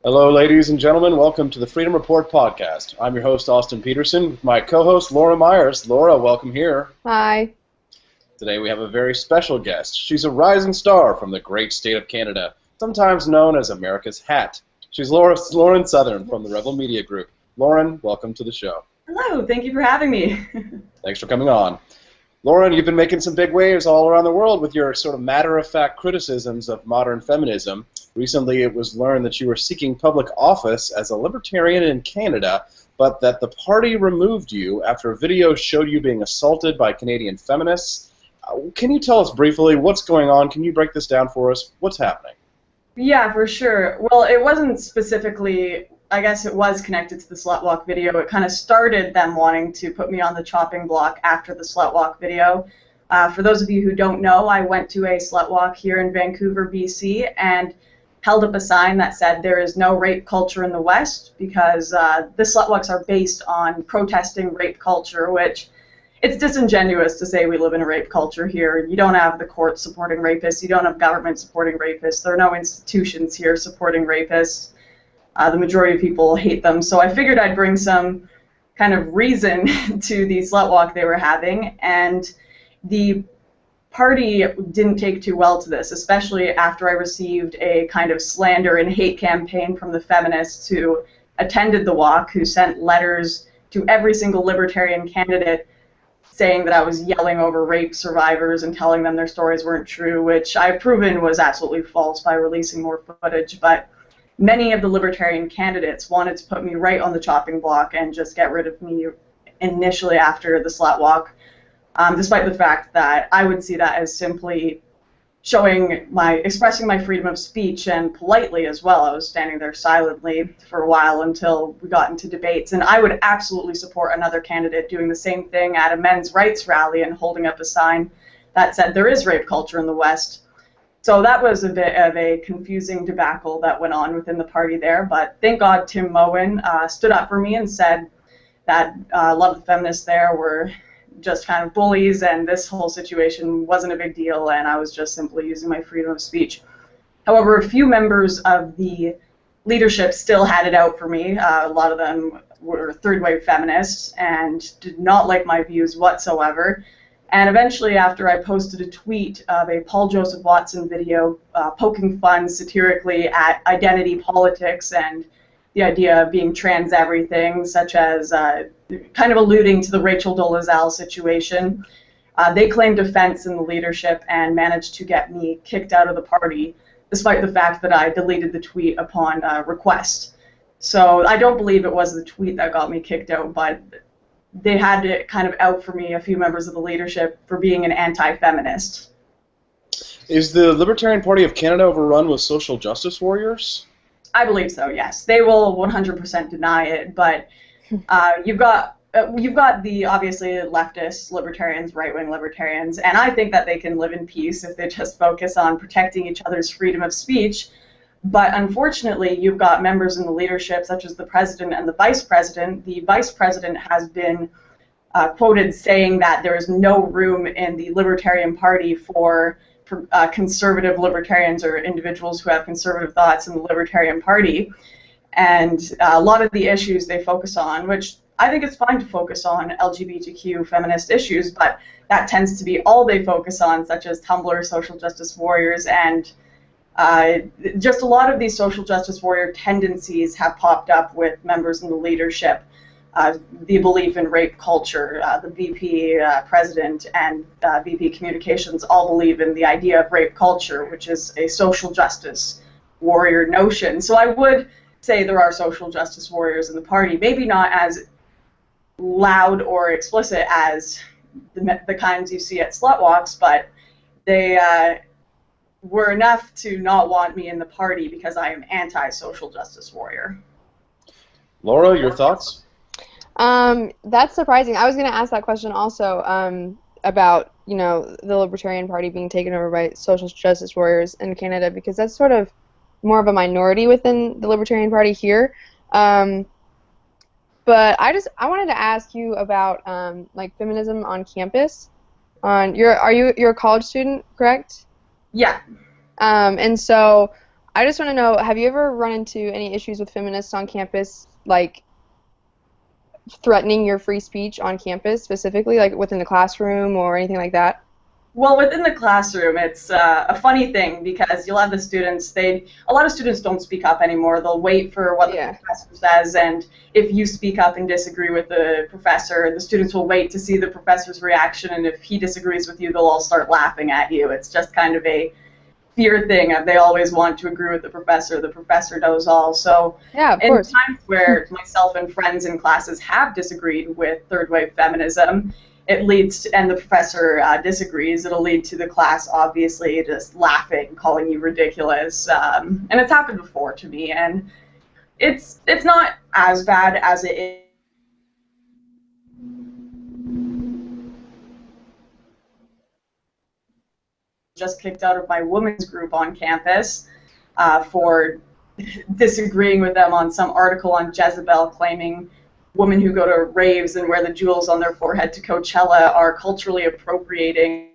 Hello, ladies and gentlemen. Welcome to the Freedom Report podcast. I'm your host, Austin Peterson, with my co-host, Laura Myers. Laura, welcome here. Hi. Today we have a very special guest. She's a rising star from the great state of Canada, sometimes known as America's Hat. She's Lauren Southern from the Rebel Media Group. Lauren, welcome to the show. Hello, thank you for having me. Thanks for coming on. Lauren, you've been making some big waves all around the world with your sort of matter-of-fact criticisms of modern feminism. Recently, it was learned that you were seeking public office as a libertarian in Canada, but that the party removed you after a video showed you being assaulted by Canadian feminists. Can you tell us briefly what's going on? Can you break this down for us? What's happening? Yeah, for sure. Well, it wasn't specifically, I guess it was connected to the slut walk video. It kind of started them wanting to put me on the chopping block after the slut walk video. For those of you who don't know, I went to a slut walk here in Vancouver, BC, and held up a sign that said there is no rape culture in the West because the slut walks are based on protesting rape culture, which it's disingenuous to say we live in a rape culture here. You don't have the courts supporting rapists. You don't have government supporting rapists. There are no institutions here supporting rapists. The majority of people hate them. So I figured I'd bring some kind of reason to the slut walk they were having, and the party didn't take too well to this, especially after I received a kind of slander and hate campaign from the feminists who attended the walk, who sent letters to every single libertarian candidate saying that I was yelling over rape survivors and telling them their stories weren't true, which I've proven was absolutely false by releasing more footage. But many of the libertarian candidates wanted to put me right on the chopping block and just get rid of me initially after the slut walk. Despite the fact that I would see that as simply expressing my freedom of speech, and politely as well. I was standing there silently for a while until we got into debates, and I would absolutely support another candidate doing the same thing at a men's rights rally and holding up a sign that said there is rape culture in the West. So that was a bit of a confusing debacle that went on within the party there, but thank God Tim Moen stood up for me and said that a lot of the feminists there were just kind of bullies, and this whole situation wasn't a big deal, and I was just simply using my freedom of speech. However, a few members of the leadership still had it out for me. A lot of them were third-wave feminists and did not like my views whatsoever. And eventually, after I posted a tweet of a Paul Joseph Watson video poking fun satirically at identity politics and the idea of being trans everything, such as kind of alluding to the Rachel Dolezal situation, they claimed offense in the leadership and managed to get me kicked out of the party, despite the fact that I deleted the tweet upon request. So I don't believe it was the tweet that got me kicked out, but they had it kind of out for me, a few members of the leadership, for being an anti-feminist. Is the Libertarian Party of Canada overrun with social justice warriors? I believe so, yes. They will 100% deny it, but you've got the obviously leftist libertarians, right-wing libertarians, and I think that they can live in peace if they just focus on protecting each other's freedom of speech. But unfortunately, you've got members in the leadership, such as the president and the vice president. The vice president has been quoted saying that there is no room in the Libertarian Party for conservative libertarians or individuals who have conservative thoughts in the Libertarian Party. And a lot of the issues they focus on, which I think it's fine to focus on LGBTQ feminist issues, but that tends to be all they focus on, such as Tumblr, social justice warriors, and just a lot of these social justice warrior tendencies have popped up with members in the leadership. The belief in rape culture, the VP president and VP communications all believe in the idea of rape culture, which is a social justice warrior notion. So I would say there are social justice warriors in the party, maybe not as loud or explicit as the kinds you see at slut walks, but they were enough to not want me in the party because I am anti-social justice warrior. Laura, your thoughts? That's surprising. I was going to ask that question also about, the Libertarian Party being taken over by social justice warriors in Canada, because that's sort of more of a minority within the Libertarian Party here. But I wanted to ask you about like feminism on campus. You're a college student, correct? Yeah. And so I just want to know, have you ever run into any issues with feminists on campus, like threatening your free speech on campus specifically, like within the classroom or anything like that? Well, within the classroom, it's a funny thing because you'll have the students, a lot of students don't speak up anymore. They'll wait for what the professor says, and if you speak up and disagree with the professor, the students will wait to see the professor's reaction, and if he disagrees with you, they'll all start laughing at you. It's just kind of a fear thing. They always want to agree with the professor knows all. So yeah, of in course. times where myself and friends in classes have disagreed with third wave feminism, it leads to, and the professor disagrees, it'll lead to the class obviously just laughing, calling you ridiculous, and it's happened before to me, and it's not as bad as it is. Just kicked out of my women's group on campus for disagreeing with them on some article on Jezebel claiming women who go to raves and wear the jewels on their forehead to Coachella are culturally appropriating.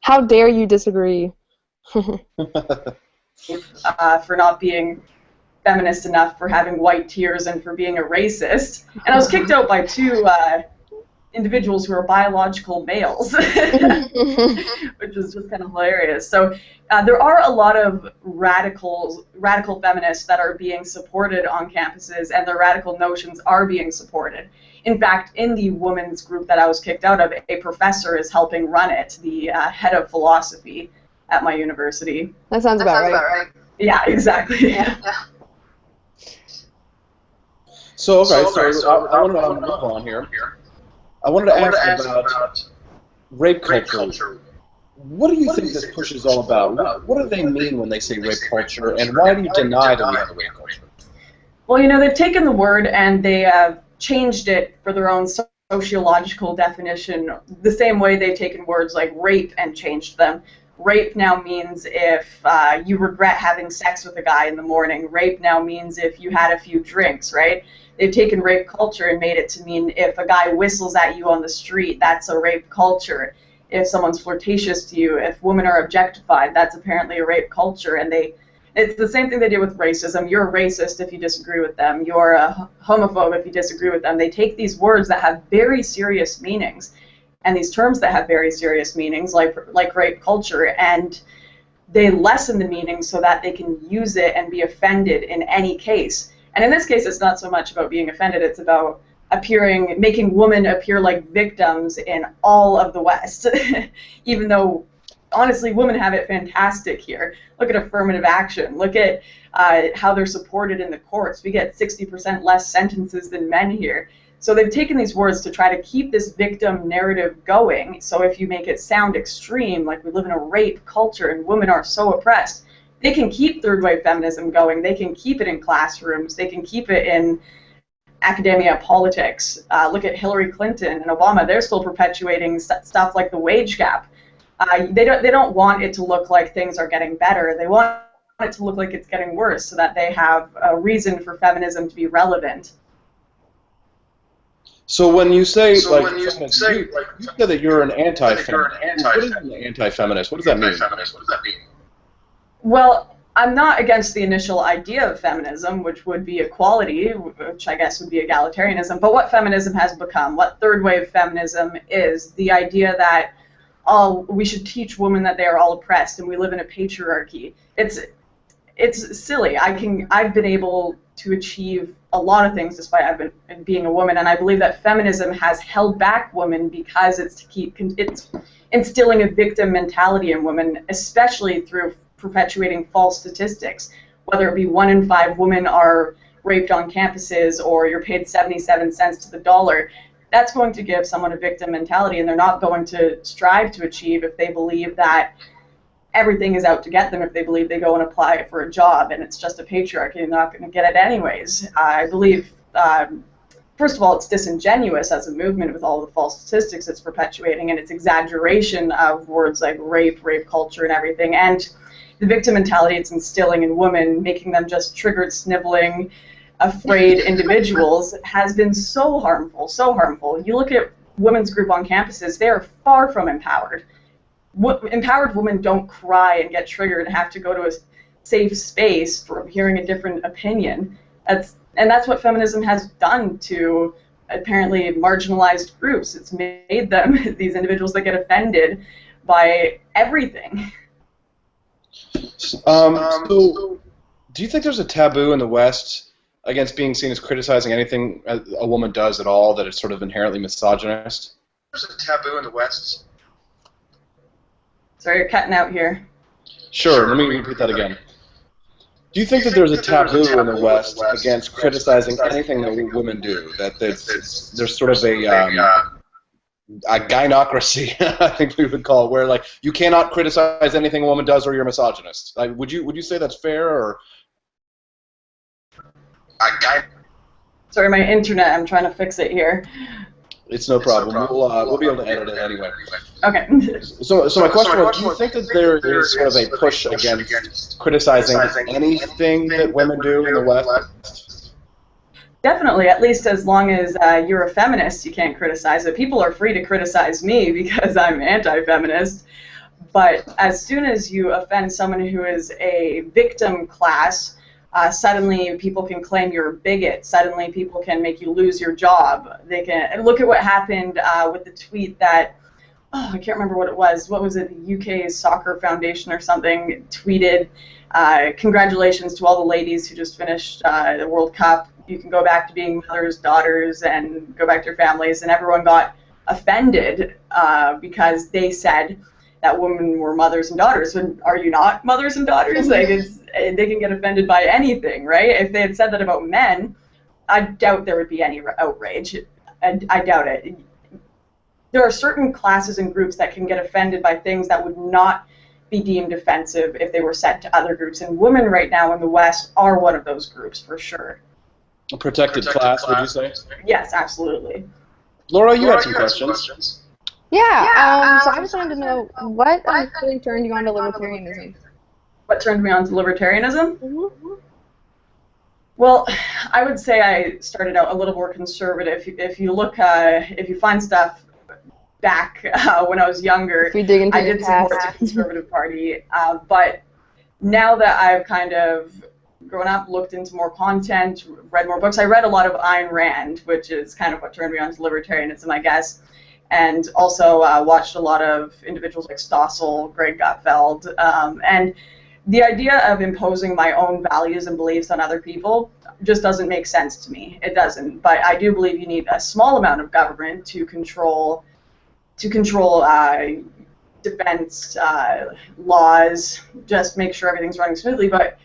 How dare you disagree? For not being feminist enough, for having white tears, and for being a racist. And I was kicked out by two individuals who are biological males, which is just kind of hilarious. So there are a lot of radical feminists that are being supported on campuses, and their radical notions are being supported. In fact, in the women's group that I was kicked out of, a professor is helping run it, the head of philosophy at my university. That sounds about right. Yeah, exactly. Yeah. So, okay, so I wanted to move on here. I wanted to ask about rape culture. What do you think this push is all about? What do they mean when they say rape culture, and why do you deny that we have a rape culture? Well, you know, they've taken the word and they have changed it for their own sociological definition, the same way they've taken words like rape and changed them. Rape now means if you regret having sex with a guy in the morning. Rape now means if you had a few drinks, right? They've taken rape culture and made it to mean if a guy whistles at you on the street, that's a rape culture. If someone's flirtatious to you, if women are objectified, that's apparently a rape culture. And it's the same thing they did with racism. You're a racist if you disagree with them. You're a homophobe if you disagree with them. They take these words that have very serious meanings and these terms that have very serious meanings, like rape culture, and they lessen the meaning so that they can use it and be offended in any case. And in this case, it's not so much about being offended, it's about making women appear like victims in all of the West. Even though, honestly, women have it fantastic here. Look at affirmative action. Look at how they're supported in the courts. We get 60% less sentences than men here. So they've taken these words to try to keep this victim narrative going. So if you make it sound extreme, like we live in a rape culture and women are so oppressed, they can keep third wave feminism going. They can keep it in classrooms. They can keep it in academia, politics. Look at Hillary Clinton and Obama. They're still perpetuating stuff like the wage gap. They don't want it to look like things are getting better. They want it to look like it's getting worse so that they have a reason for feminism to be relevant. So when you say, you said that you're an anti-feminist. What is an anti-feminist? What does that mean? Well, I'm not against the initial idea of feminism, which would be equality, which I guess would be egalitarianism. But what feminism has become, what third wave feminism is, the idea that we should teach women that they are all oppressed and we live in a patriarchy. It's silly. I've been able to achieve a lot of things despite being a woman, and I believe that feminism has held back women because it's instilling a victim mentality in women, especially through perpetuating false statistics, whether it be 1 in 5 women are raped on campuses or you're paid 77 cents to the dollar. That's going to give someone a victim mentality, and they're not going to strive to achieve if they believe that everything is out to get them, if they believe they go and apply for a job and it's just a patriarchy and they're not going to get it anyways. I believe, first of all, it's disingenuous as a movement with all the false statistics it's perpetuating and its exaggeration of words like rape culture and everything, and the victim mentality it's instilling in women, making them just triggered, sniveling, afraid individuals, has been so harmful, so harmful. You look at women's group on campuses, they are far from empowered. Empowered women don't cry and get triggered and have to go to safe space for hearing a different opinion. That's what feminism has done to apparently marginalized groups. It's made them these individuals that get offended by everything. So, do you think there's a taboo in the West against being seen as criticizing anything a woman does at all that is sort of inherently misogynist? There's a taboo in the West. Sorry, you're cutting out here. Sure, let me repeat that again. Do you think that there's a taboo in the West against criticizing anything that women do? That there's sort of a gynocracy, I think we would call it, where like you cannot criticize anything a woman does or you're a misogynist. Like, would you say that's fair or? Sorry, my internet. I'm trying to fix it here. It's no problem. We'll be able to edit it anyway. Okay. So my question was, do you think that there is sort of a push against criticizing anything that women do in the West? Definitely, at least as long as you're a feminist, you can't criticize it. People are free to criticize me because I'm anti-feminist. But as soon as you offend someone who is a victim class, suddenly people can claim you're a bigot. Suddenly people can make you lose your job. They can look at what happened with the tweet that, I can't remember what it was. What was it? The UK Soccer Foundation or something tweeted, congratulations to all the ladies who just finished the World Cup. You can go back to being mothers, daughters, and go back to your families. And everyone got offended because they said that women were mothers and daughters. And are you not mothers and daughters? Like, they can get offended by anything, right? If they had said that about men, I doubt there would be any outrage. I doubt it. There are certain classes and groups that can get offended by things that would not be deemed offensive if they were said to other groups. And women right now in the West are one of those groups, for sure. A protected class, would you say? Yes, absolutely. Laura, you had some questions. Yeah, so I just wanted to know what really turned you on to libertarianism? What turned me on to libertarianism? Mm-hmm. Well, I would say I started out a little more conservative. If you look, if you find stuff back when I was younger, If we dig into I did support the Conservative Party. But now that I've kind of grown up, looked into more content, read more books, I read a lot of Ayn Rand, which is kind of what turned me on to libertarianism, I guess. And also watched a lot of individuals like Stossel, Greg Gutfeld, and the idea of imposing my own values and beliefs on other people just doesn't make sense to me. It doesn't. But I do believe you need a small amount of government to control defense laws, just make sure everything's running smoothly. But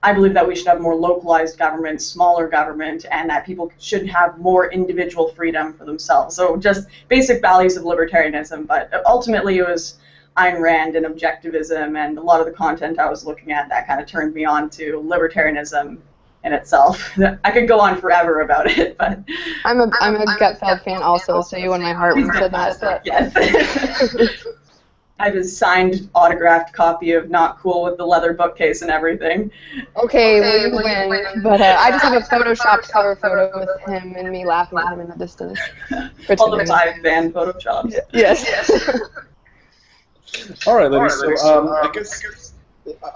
I believe that we should have more localized government, smaller government, and that people should have more individual freedom for themselves. So just basic values of libertarianism, but ultimately it was Ayn Rand and objectivism and a lot of the content I was looking at that kind of turned me on to libertarianism in itself. I could go on forever about it, but I'm a Gutfeld fan also, so you won my heart when you said that. Yes. I have a signed, autographed copy of Not Cool with the leather bookcase and everything. Okay, well, you win, but I just have a photoshopped cover photo with him and me laughing at him in the distance. All the 5 fan photoshops. Yes. All right, ladies. So I guess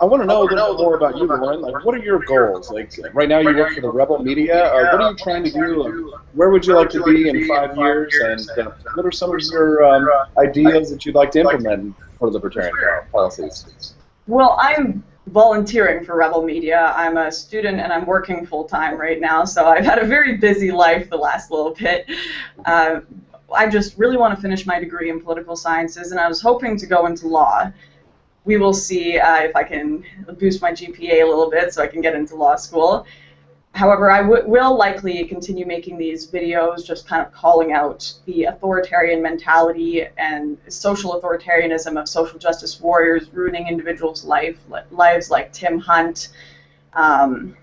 I want to know a little bit more about you, Lauren. Like, what are your goals? Like, right now you work for the Rebel Media. What are you trying to do? Like, where would you like to be in 5 years? And what are some of your ideas that you'd like to implement for libertarian policies? Well, I'm volunteering for Rebel Media. I'm a student and I'm working full-time right now, so I've had a very busy life the last little bit. I just really want to finish my degree in political sciences, and I was hoping to go into law. We will see if I can boost my GPA a little bit so I can get into law school. However, I will likely continue making these videos just kind of calling out the authoritarian mentality and social authoritarianism of social justice warriors ruining individuals' lives like Tim Hunt. And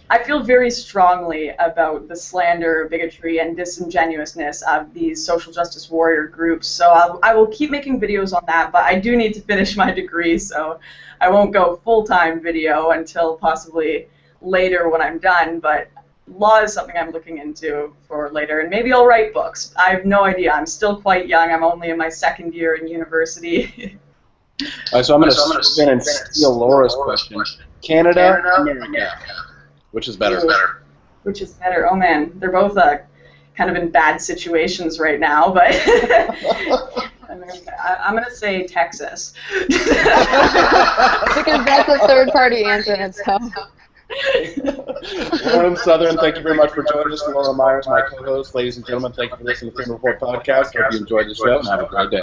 I feel very strongly about the slander, bigotry, and disingenuousness of these social justice warrior groups. So I will keep making videos on that, but I do need to finish my degree, so I won't go full-time video until possibly later when I'm done. But law is something I'm looking into for later, and maybe I'll write books. I have no idea. I'm still quite young. I'm only in my 2nd year in university. All right, so I'm going to spin and steal Laura's question. Canada, America. Which is better? Which is better? Oh man, they're both kind of in bad situations right now, but I'm going to say Texas. Because that's a third-party answer in itself. Lauren Southern, thank you very much for joining us. Laura Myers, my co-host. Ladies and gentlemen, thank you for listening to the Freedom Report podcast. Hope you enjoyed the show and have a great day.